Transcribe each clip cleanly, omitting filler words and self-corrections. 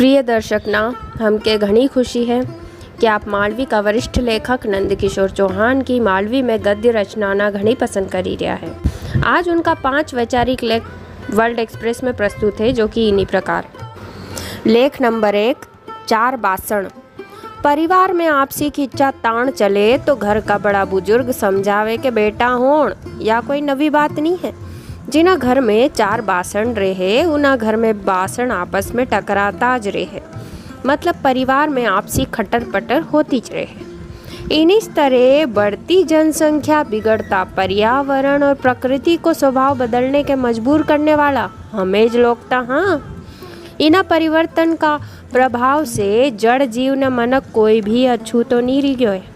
प्रिय दर्शकना, हमके घनी खुशी है कि आप मालवी का वरिष्ठ लेखक नंदकिशोर चौहान की मालवी में गद्य रचनाना घनी पसंद करी रहा है। आज उनका 5 वैचारिक लेख वर्ल्ड एक्सप्रेस में प्रस्तुत है, जो कि इन्हीं प्रकार। लेख नंबर 1, 4 बासण। परिवार में आपसी खिंचा ताण चले तो घर का बड़ा बुजुर्ग समझावे के बेटा होण या कोई नवी बात नहीं है। जिना घर में 4 बासण रहे उना घर में बासण आपस में टकराता ज रहे, मतलब परिवार में आपसी खटर पटर होती ज रहे। इन्हीं तरह बढ़ती जनसंख्या, बिगड़ता पर्यावरण और प्रकृति को स्वभाव बदलने के मजबूर करने वाला हमें लोकता। हाँ, इना परिवर्तन का प्रभाव से जड़ जीव न मनक कोई भी अछू तो नहीं रह गयो है।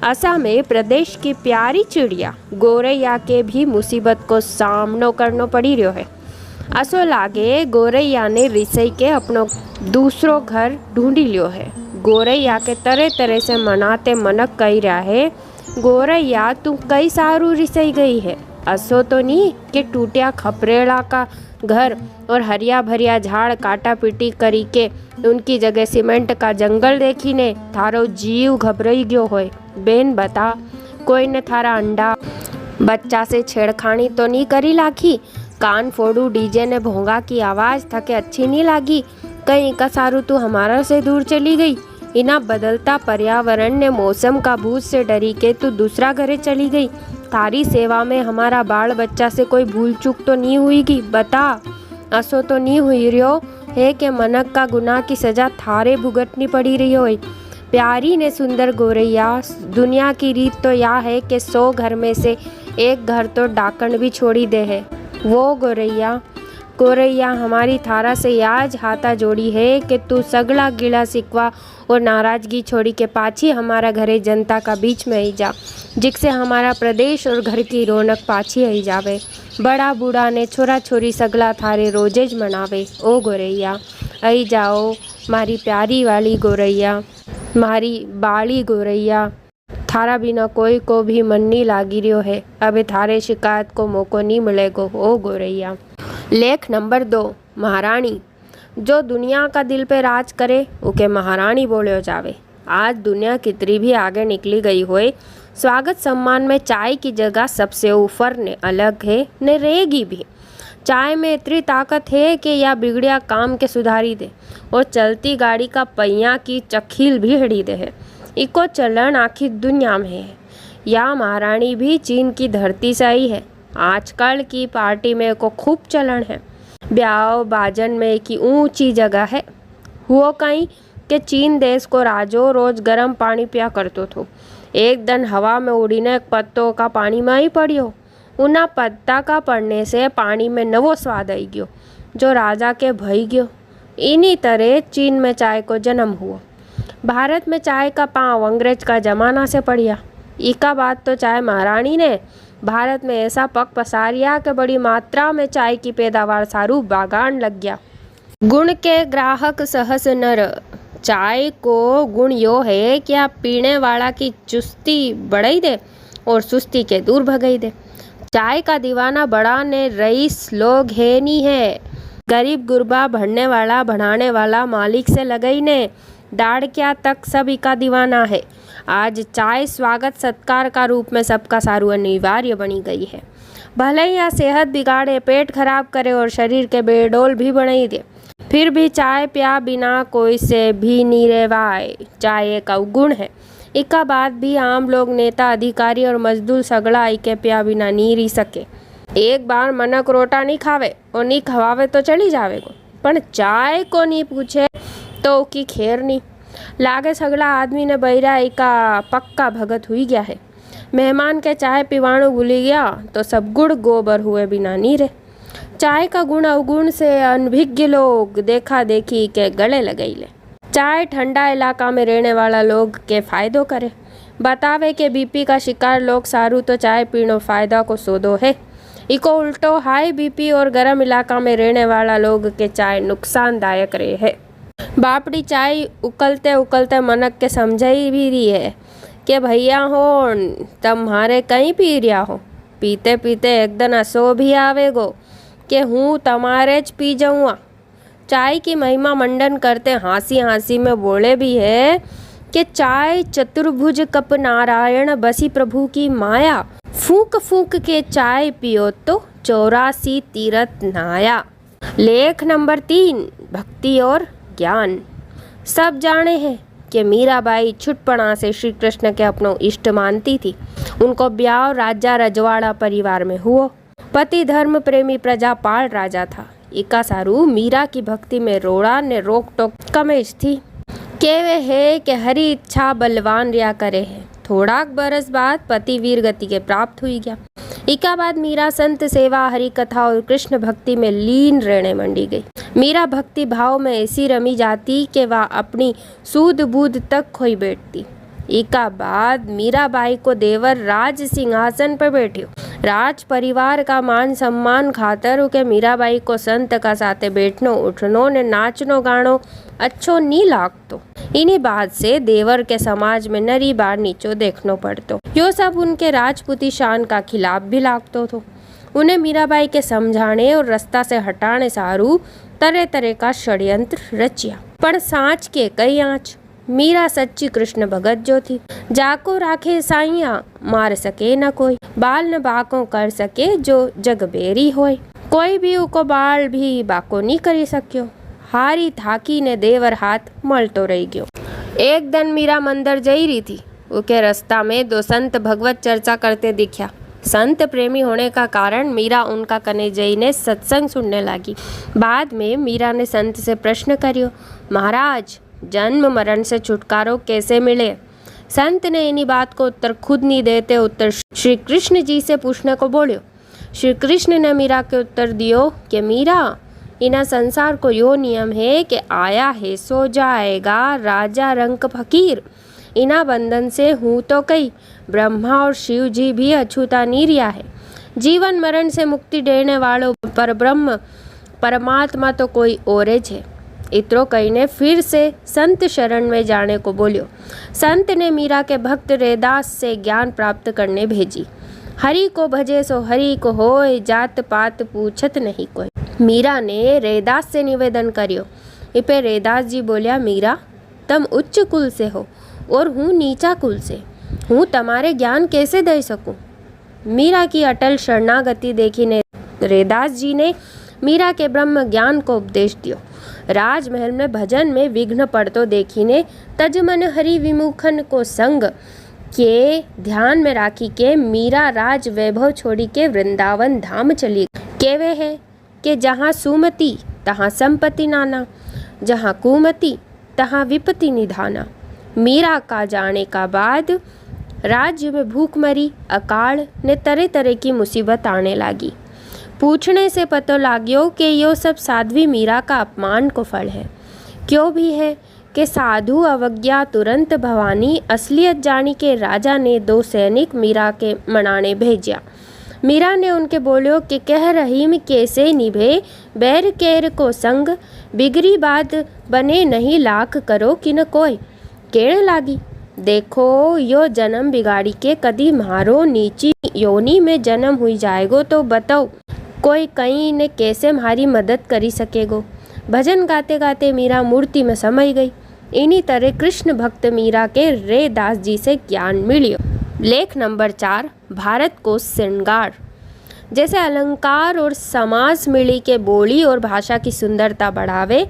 असम में प्रदेश की प्यारी चिड़िया गोरैया के भी मुसीबत को सामनो करनो पड़ी रहो है। असो लागे गोरैया ने रिसई के अपनो दूसरो घर ढूंढी लियो है। गोरैया के तरह तरह से मनाते मनक कही रहा है, गोरैया तू कई सारू रिसई गई है। असो तो नहीं कि टूटिया खपरेला का घर और हरिया भरिया झाड़ काटा पीटी करी के उनकी जगह सीमेंट का जंगल देखी ने थारो जीव घबराई गयो होय। बेन बता, कोई ने थारा अंडा बच्चा से छेड़खानी तो नहीं करी लाखी? कान फोड़ू डीजे ने भोंगा की आवाज़ थके अच्छी नहीं लागी? कहीं का सारू तू हमारा से दूर चली गई? इना बदलता पर्यावरण ने मौसम का भूत से डरी के तू दूसरा घरे चली गई? तारी सेवा में हमारा बाल बच्चा से कोई भूल चूक तो नहीं हुईगी? बता, असो तो नहीं हुई रियो है कि मनक का गुनाह की सजा थारे भुगतनी पड़ी रही हो। प्यारी ने सुंदर गोरैया, दुनिया की रीत तो यह है कि 100 घर में से एक घर तो डाकण भी छोड़ी दे है। वो गोरैया हमारी थारा से याज हाथा जोड़ी है कि तू सगला गिला सिकवा और नाराजगी छोड़ी के पाछी हमारा घरे जनता का बीच में आई जा, जिससे हमारा प्रदेश और घर की रौनक पाछी आई जावे। बड़ा बूढ़ा ने छोरा छोरी सगला थारे रोजेज मनावे। ओ गोरैया आई जाओ, मारी प्यारी वाली गोरैया, मारी बाली गोरैया, थारा बिना कोई को भी मन नहीं लागी रियो है। अबे थारे शिकायत को मौको नहीं मिलेगो। ओ गोरैया। लेख नंबर 2, महारानी। जो दुनिया का दिल पे राज करे उके महारानी बोलो जावे। आज दुनिया कितनी भी आगे निकली गई होए, स्वागत सम्मान में चाय की जगह सबसे ऊपर ने अलग है ने रहेगी भी। चाय में इतनी ताकत है कि या बिगड़िया काम के सुधारी दे और चलती गाड़ी का पहिया की चखील भी हड़ी दे है। इको चलन आखिर दुनिया में है। या महारानी भी चीन की धरती से आई है। आजकल की पार्टी में को खूब चलन है। ब्याह बाजन में की ऊंची जगह है। हुआ कहीं कि चीन देश को राजो रोज गर्म पानी पिया करतो थो। एक दिन हवा में उड़ीने पत्तों का पानी में ही पड़ियो। उना पत्ता का पड़ने से पानी में नवो स्वाद आई गयो, जो राजा के भई गयो। इन्हीं तरह चीन में चाय को जन्म हुआ। भारत में चाय का पाँव अंग्रेज का जमाना से पड़िया। इका बात तो चाय महारानी ने भारत में ऐसा पक पसारिया कि बड़ी मात्रा में चाय की पैदावार सारू बागान लग गया। गुण के ग्राहक सहस नर। चाय को गुण यो है कि आप पीने वाला की चुस्ती बढ़ाई दे और सुस्ती के दूर भगाई दे। चाय का दीवाना बड़ा ने रईस लोग है नहीं है। गरीब गुरबा भरने वाला बढ़ाने वाला मालिक से लगई ने डाड़किया तक सब इका दीवाना है। आज चाय स्वागत सत्कार का रूप में सबका सारू अनिवार्य बनी गई है। भले या सेहत बिगाड़े, पेट खराब करे और शरीर के बेडोल भी बनाई दे, फिर भी चाय पिया बिना कोई से भी नहीं रेवाए। चाय एक अवगुण है। इका बात भी आम लोग, नेता, अधिकारी और मजदूर सगड़ा इके पिया बिना नहीं रह सके। एक बार मनक रोटा नहीं खावे और नहीं खवावे तो चली जावेगो, पर चाय को नहीं पूछे तो उसकी खैर नहीं। लागे सगला आदमी ने बहिरा इका पक्का भगत हुई गया है। मेहमान के चाय पिवाणु भूली गया तो सब गुड़ गोबर हुए बिना नहीं रहे। चाय का गुण अवगुण से अनभिज्ञ लोग देखा देखी के गले लगाई ले। चाय ठंडा इलाका में रहने वाला लोग के फायदो करे। बतावे के बीपी का शिकार लोग सारू तो चाय पीनो फायदा को सोदो है। इको उल्टो हाई बीपी और गर्म इलाका में रहने वाला लोग के चाय नुकसानदायक रहे है। बापड़ी चाय उकलते उकलते मनक के समझाई भी रही है कि भैया हो तुम्हारे कहीं पी रिया हो। पीते पीते एक दिन असो भी आवेगो कि हूँ तमारे ज पी जाऊँगा। चाय की महिमा मंडन करते हंसी हंसी में बोले भी है कि चाय चतुर्भुज कप नारायण बसी प्रभु की माया, फूंक फूंक के चाय पियो तो 84 तीरथ नाया। लेख नंबर 3, भक्ति और ज्ञान। सब जाने हैं कि मीराबाई छुटपणा से श्री कृष्ण के अपनों इष्ट मानती थी। उनको ब्याह राजा रजवाड़ा परिवार में हुआ। पति धर्म प्रेमी प्रजापाल राजा था। इका सारू मीरा की भक्ति में रोड़ा ने रोक टोक कमेश थी। केवे है कि हरी इच्छा बलवान रिया करे है। थोड़ा बरस बाद पति वीर गति के प्राप्त हुई गया। इका बाद मीरा संत सेवा, हरि कथा और कृष्ण भक्ति में लीन रहने मंडी गई। मीरा भक्ति भाव में ऐसी रमी जाती कि वह अपनी सूद बूद तक खोई बैठती। इका बाद मीराबाई को देवर राज सिंहासन पर बैठे। राज परिवार का मान सम्मान खातर के मीराबाई को संत का साथे बैठनो उठनो ने नाचनो गानो अच्छो नी लागतो। इन्हीं बात से देवर के समाज में नरी बार नीचो देखनो पड़तो। यो सब उनके राजपूती शान का खिलाफ भी लागतो थो। उन्हें मीराबाई के समझाने और रास्ता से हटाने सारू तरह तरह का षड्यंत्र रचिया। पर सांच के कई आँच। मीरा सच्ची कृष्ण भगत जो थी। जाको राखे साइया मार सके न कोई, बाल न बाको कर सके जो जग बेरी होय। कोई भी उको बाल भी बाको नहीं करी सक्यो। हारी थाकी ने देवर हाथ मलतो रही गयो। एक दिन मीरा मंदिर जई रही थी। उके रास्ता में दो संत भगवत चर्चा करते दिख्या। संत प्रेमी होने का कारण मीरा उनका कने जईने सत्संग सुनने लगी। बाद में मीरा ने संत से प्रश्न करियो, महाराज जन्म मरण से छुटकारो कैसे मिले? संत ने इन्हीं बात को उत्तर खुद नहीं देते उत्तर श्री कृष्ण जी से पूछने को बोलियो। श्री कृष्ण ने मीरा के उत्तर दियो कि मीरा, इना संसार को यो नियम है कि आया है सो जाएगा, राजा रंक फकीर। इना बंधन से हूँ तो कई, ब्रह्मा और शिव जी भी अछूता नहीं रिया है। जीवन मरण से मुक्ति देने वालों पर ब्रह्म परमात्मा तो कोई औरेज है। इतरो कहीने फिर से संत शरण में जाने को बोलियो। संत ने मीरा के भक्त रैदास से ज्ञान प्राप्त करने भेजी। हरि को भजे सो हरि को होय, जात पात पूछत नहीं कोई। मीरा ने रैदास से निवेदन करियो। इपे रैदास जी बोलिया, मीरा तुम उच्च कुल से हो और हूँ नीचा कुल से, हूँ तुम्हारे ज्ञान कैसे दे सकूं? मीरा की अटल शरणागति देखी ने रैदास जी ने मीरा के ब्रह्म ज्ञान को उपदेश दियो। राजमहल में भजन में विघ्न पड़तो देखी ने तजमन हरि विमुखन को संग के ध्यान में राखी के मीरा राज वैभव छोड़ी के वृंदावन धाम चली। केवे है कि जहाँ सुमति तहाँ संपत्ति नाना, जहाँ कुमति तहाँ विपत्ति निधाना। मीरा का जाने का बाद राज्य में भूखमरी, अकाल ने तरह तरह की मुसीबत आने लगी। पूछने से पता लाग्यो कि यो सब साध्वी मीरा का अपमान को फल है। क्यों भी है कि साधु अवज्ञा तुरंत भवानी असलियत जानी के राजा ने 2 सैनिक मीरा के मनाने भेजा। मीरा ने उनके बोलियो कि कह रहीम कैसे निभे बैर केर को संग, बिगड़ी बात बने नहीं लाख करो कि न कोई। कहने लागी, देखो यो जन्म बिगाड़ी के कदी मारो नीची योनी में जन्म हुई जाएगो तो बताओ कोई कहीं ने कैसे हमारी मदद करी सकेगो। भजन गाते गाते मीरा मूर्ति में समाई गई। इन्हीं तरह कृष्ण भक्त मीरा के रैदास जी से ज्ञान मिलियो। लेख नंबर 4, भारत को श्रृंगार। जैसे अलंकार और समास मिली के बोली और भाषा की सुंदरता बढ़ावे,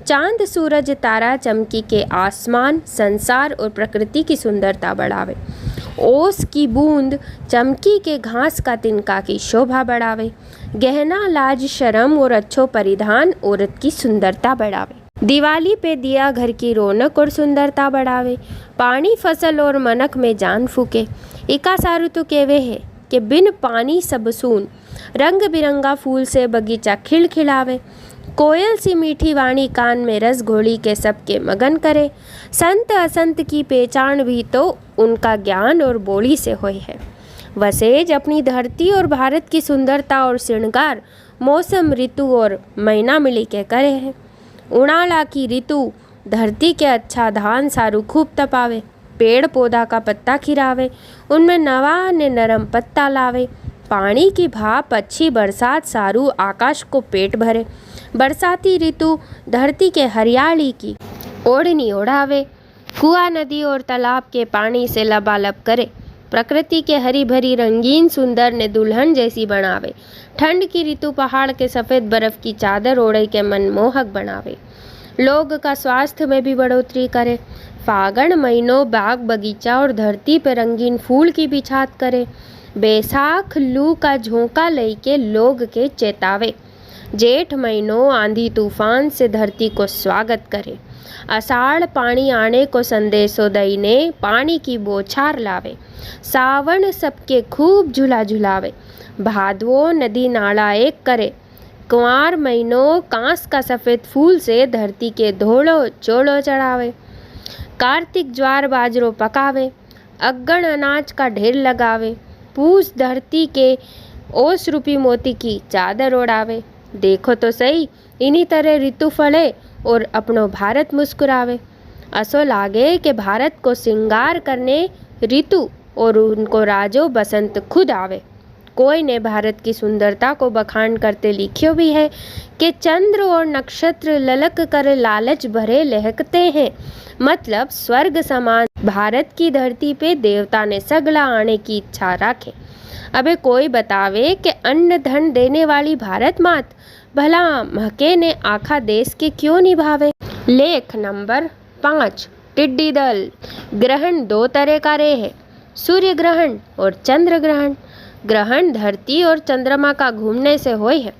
चांद सूरज तारा चमकी के आसमान संसार और प्रकृति की सुंदरता बढ़ावे। ओस की बूंद चमकी के घास का तिनका की शोभा बढ़ावे। गहना लाज शर्म और अच्छो परिधान औरत की सुंदरता बढ़ावे। दिवाली पे दिया घर की रौनक और सुंदरता बढ़ावे। पानी फसल और मनक में जान फूके। इका सारू तो केवे है कि बिन पानी सब सून, रंग बिरंगा फूल से बगीचा खिलखिलावे। कोयल सी मीठी वाणी कान में रस घोली के सबके मगन करे। संत असंत की पहचान भी तो उनका ज्ञान और बोली से हुई है। वसेज अपनी धरती और भारत की सुंदरता और श्रृंगार मौसम ऋतु और महीना मिली के करे है। उणाला की ऋतु धरती के अच्छा धान सारू खूब तपावे। पेड़ पौधा का पत्ता खिरावे, उनमें नवा ने नरम पत्ता लावे। पानी की भाप, अच्छी बरसात सारू आकाश को पेट भरे। बरसाती ऋतु धरती के हरियाली की ओढ़नी ओढ़ावे, कुआं नदी और तालाब के पानी से लबालब करे, प्रकृति के हरी भरी रंगीन सुंदर ने दुल्हन जैसी बनावे। ठंड की ऋतु पहाड़ के सफ़ेद बर्फ की चादर ओढ़े के मनमोहक बनावे, लोग का स्वास्थ्य में भी बढ़ोतरी करे। फागण महीनों बाग बगीचा और धरती पे रंगीन फूल की बिछात करे। बैसाख लू का झोंका लई के लोग के चेतावे। जेठ महीनों आंधी तूफान से धरती को स्वागत करे। आषाढ़ पानी आने को संदेशो दईने पानी की बौछार लावे। सावन सबके खूब झूला झुलावे, भादवो नदी नाला एक करे। कुंवार महीनों कांस का सफ़ेद फूल से धरती के धोड़ो चोड़ो चढ़ावे। कार्तिक ज्वार बाजरो पकावे, अगन अनाज का ढेर लगावे। पूस धरती के ओस रूपी मोती की चादर ओढ़ावे। देखो तो सही, इन्हीं तरह ऋतु फले और अपनो भारत मुस्कुरावे। असो लागे कि भारत को श्रृंगार करने ऋतु और उनको राजो बसंत खुद आवे। कोई ने भारत की सुंदरता को बखान करते लिखियो भी है कि चंद्र और नक्षत्र ललक कर लालच भरे लहकते हैं, मतलब स्वर्ग समान भारत की धरती पे देवता ने सगला आने की इच्छा रखे। अबे कोई बतावे कि अन्न धन देने वाली भारत मात भला महके ने आखा देश के क्यों निभावे। लेख नंबर 5, टिड्डी दल। ग्रहण दो तरह का है, सूर्य ग्रहण और चंद्र ग्रहण। ग्रहण धरती और चंद्रमा का घूमने से होय है।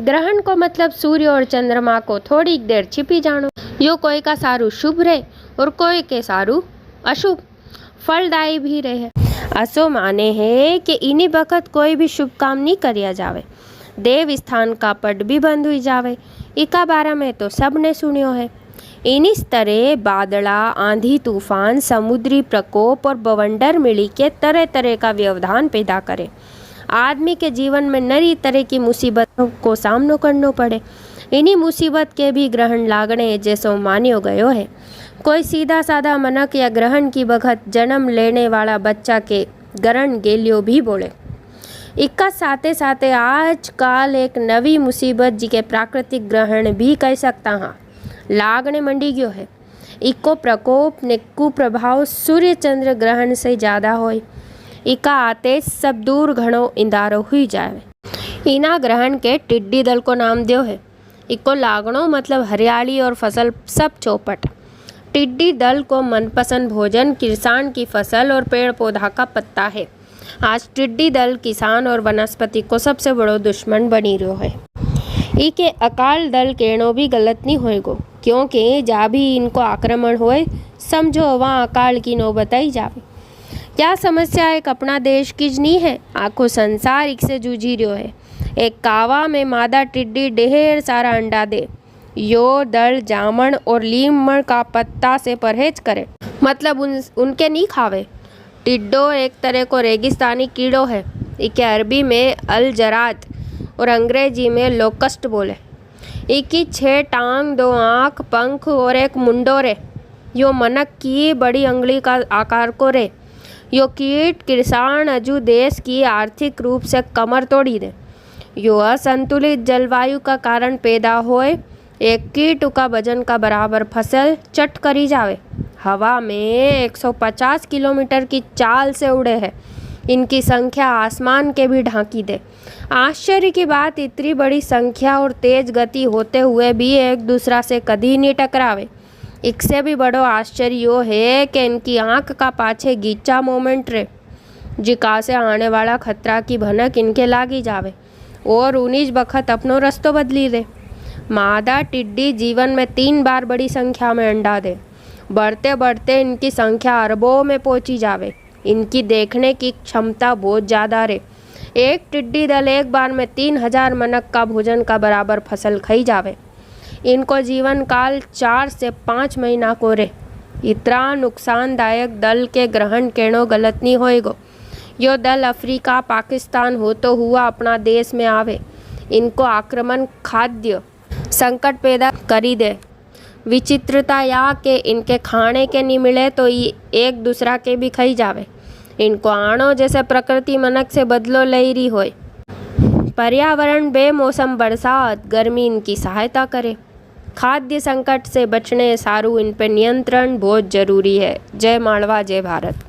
ग्रहण को मतलब सूर्य और चंद्रमा को थोड़ी देर छिपी जानो। यो कोई का सारू शुभ रहे और कोई के सारू अशुभ, फलदायी भी रहे। असो माने है कि इन्हीं वक्त कोई भी शुभ काम नहीं करिया जावे, देव स्थान का पट भी बंद हुई जावे। इका बारे में तो सबने सुनियो है। इन्हीं तरह बादला, आंधी तूफान, समुद्री प्रकोप और बवंडर मिली के तरह तरह का व्यवधान पैदा करे। आदमी के जीवन में नई तरह की मुसीबतों को सामना करना पड़े। इन्हीं मुसीबत के भी ग्रहण लागने जैसो मान्यो गयो है। कोई सीधा साधा मनक या ग्रहण की बखत जन्म लेने वाला बच्चा के ग्रहण गेलियो भी बोले। इक्का साथे साथे आजकल एक नवी मुसीबत जी के प्राकृतिक ग्रहण भी कह सकता हाँ लागने मंडी गयो है। इको प्रकोप ने कुप्रभाव सूर्य चंद्र ग्रहण से ज़्यादा होय। इका आते सब दूर घणो इंदारो हुई जाए। इना ग्रहण के टिड्डी दल को नाम दियो है। इको लागणो मतलब हरियाली और फसल सब चौपट। टिड्डी दल को मनपसंद भोजन किसान की फसल और पेड़ पौधा का पत्ता है। आज टिड्डी दल किसान और वनस्पति को सबसे बड़ो दुश्मन बनी रहो है। इके अकाल दल कहनो भी गलत नहीं होएगो, क्योंकि जा भी इनको आक्रमण होए समझो वहाँ अकाल की नौबत आई जावे। क्या समस्या एक अपना देश की नहीं है, आखो संसार एक से जूझी रहो है। एक कावा में मादा टिड्डी ढेर सारा अंडा दे। यो दल जामन और लीमड़ का पत्ता से परहेज करे, मतलब उनके नहीं खावे। टिड्डो एक तरह को रेगिस्तानी कीड़ो है। इके अरबी में अल जराद और अंग्रेजी में लोकस्ट बोले। इकी 6 टांग, 2 आँख, पंख और एक मुंडो रे। यो मनक की बड़ी अंगली का आकार को रे। यो कीट किसान अजू देश की आर्थिक रूप से कमर तोड़ी दे। यो असंतुलित जलवायु का कारण पैदा होए। एक कीट का वजन का बराबर फसल चट करी जावे। हवा में 150 किलोमीटर की चाल से उड़े हैं। इनकी संख्या आसमान के भी ढांकी दे। आश्चर्य की बात, इतनी बड़ी संख्या और तेज गति होते हुए भी एक दूसरा से कभी नहीं टकरावे। इससे भी बड़ो आश्चर्य यो है कि इनकी आँख का पाछे गीचा मोमेंट रे, जिका से आने वाला खतरा की भनक इनके लागी जावे और 19 बखत अपनो रस्तो बदली दे। मादा टिड्डी जीवन में 3 बार बड़ी संख्या में अंडा दे। बढ़ते बढ़ते इनकी संख्या अरबों में पहुंची जावे। इनकी देखने की क्षमता बहुत ज़्यादा रे। एक टिड्डी दल एक बार में 3000 मनक का भोजन का बराबर फसल खाई जावे। इनको जीवन काल 4 से 5 महीना को रे। इतना नुकसानदायक दल के ग्रहण कहनो गलत नहीं होएगो। यो दल अफ्रीका पाकिस्तान होतो हुआ अपना देश में आवे। इनको आक्रमण खाद्य संकट पैदा करी दे। विचित्रता या कि इनके खाने के नहीं मिले तो ये एक दूसरा के भी खाई जावे। इनको आणो जैसे प्रकृति मनक से बदलो ले रही होय। पर्यावरण बेमौसम बरसात गर्मी इनकी सहायता करे। खाद्य संकट से बचने सारू इन पर नियंत्रण बहुत जरूरी है। जय माळवा, जय भारत।